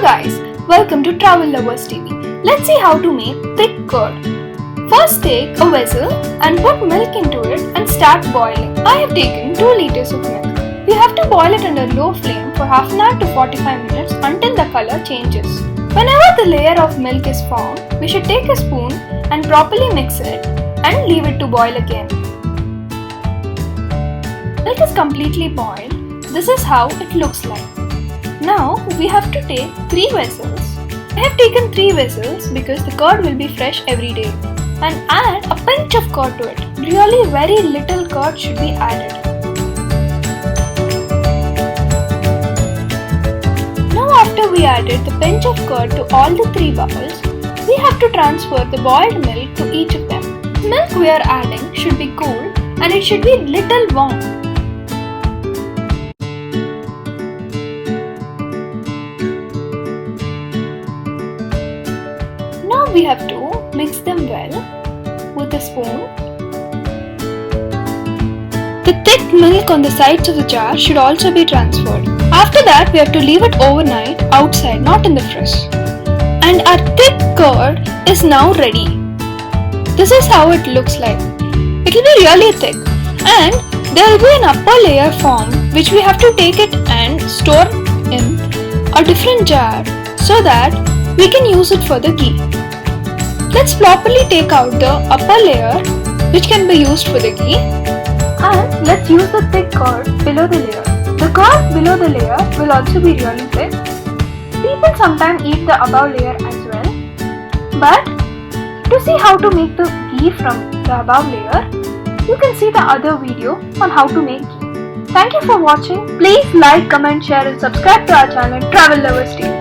guys, welcome to Travel Lovers TV. Let's see how to make thick curd. First take a vessel and put milk into it and start boiling. I have taken 2 liters of milk. We have to boil it under low flame for half an hour to 45 minutes until the color changes. Whenever the layer of milk is formed, we should take a spoon and properly mix it and leave it to boil again. Milk is completely boiled. This is how it looks like. Now we have to take 3 vessels. I have taken 3 vessels because the curd will be fresh every day. And add a pinch of curd to it. Really very little curd should be added. Now after we added the pinch of curd to all the 3 bowls, we have to transfer the boiled milk to each of them. The milk we are adding should be cool and it should be little warm. Now we have to mix them well with a spoon. The thick milk on the sides of the jar should also be transferred. After that, we have to leave it overnight outside, not in the fridge. And our thick curd is now ready. This is how it looks like. It will be really thick, and there will be an upper layer formed which we have to take it and store in a different jar so that we can use it for the ghee. Let's properly take out the upper layer which can be used for the ghee, and let's use the thick curd below the layer. The curd below the layer will also be really thick. People sometimes eat the above layer as well, but to see how to make the ghee from the above layer, you can see the other video on how to make ghee. Thank you for watching. Please like, comment, share and subscribe to our channel Travel Lovers TV.